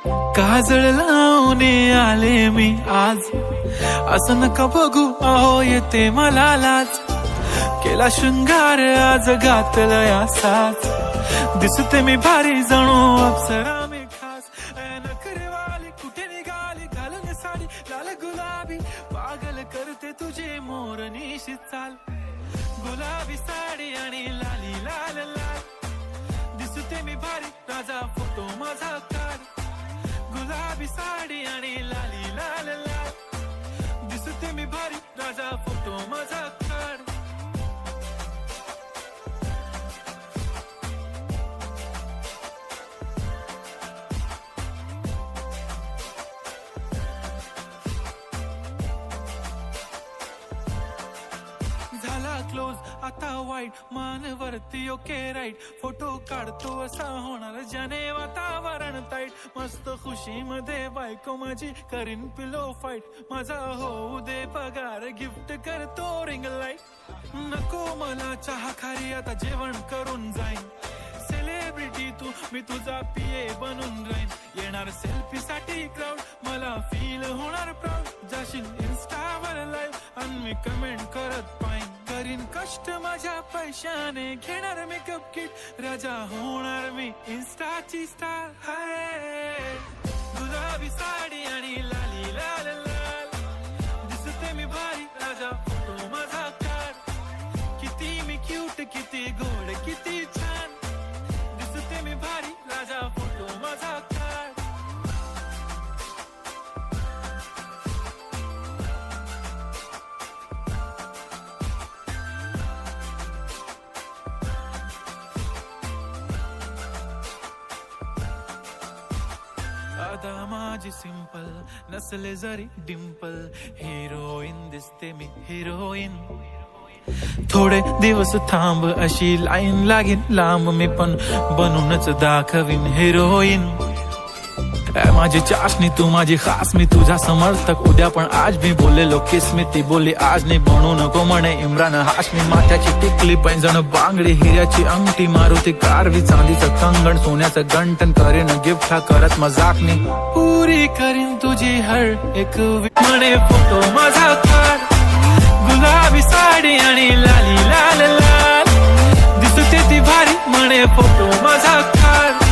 काजळ लावून आले मी आज, असं नका बघू अहो येते मला लाज. केला शृंगार आज घातला असाच, दिसते मी भारी जणू अप्सरा मी खास. नखरेवाली कुठे निघाली घालून साडी लाल गुलाबी, पागल करते तुझे मोरनीशी चाल. गुलाबी साडी आणि लाली लाल लाल, दिसते मी भारी राजा फोटो माझा काढ. गुलाबी साडी आणि लाली लाल लाल, दिसते मी भारी राजा फोटो माझा काढ. झाला क्लोज आता वाईट, मान वरती ओके राईट. फोटो काढतो असा होणार ज्याने वातावरण ताईट. मस्त खुशी मध्ये बायको माझी करीन पिलो फाईट. माझा होऊ दे पगार गिफ्ट करतो रिंग लाईट. नको मला चहा खारी आता जेवण करून जाईन. सेलिब्रिटी तू मी तुझा पीए बनून राहीन. येणार सेल्फी साठी क्राऊड मला फील होणार प्राऊड. जाशील इन्स्टावर लाईव्ह आणि मी कमेंट करत पाहिन. करीन कष्ट माझ्या पैशाने घेणार मेकअप किट. राजा होणार मी इन्स्टाची स्टार. हाय गुलाबी साडी आणि लाली लाल लाल, दिसते मी भारी राजा फोटो माझा काढ. किती मी क्यूट किती गोड किती छान, दिसते मी भारी राजा फोटो माझा काढ. आता माझी सिंपल नसले जरी डिंपल, हिरोईन दिसते मी हिरोईन. थोडे दिवस थांब अशी लाईन लागेल लांब, मी पण बनूनच दाखवीन हिरोईन. माझी चाशनी तू माझी खास, मी तुझा समर्थक उद्या पण आज. मी बोललेलो किस मी ती बोलली आज नाही. बनू नको म्हणे इम्रान हाशमी. माथ्याची टिकली पैंजण बांगडी हिऱ्याची अंगठी, मारुती कारवी चांदीचं कंगण सोन्याचं गंटन. करेन गिफ्ट हा करत मजाकनी, पुरी करीन तुझी हर एक म्हणे फोटो माझा काढ. गुलाबी साडी आणि लाली लाल लाल, दिसते ती भारी म्हणे फोटो माझा काढ.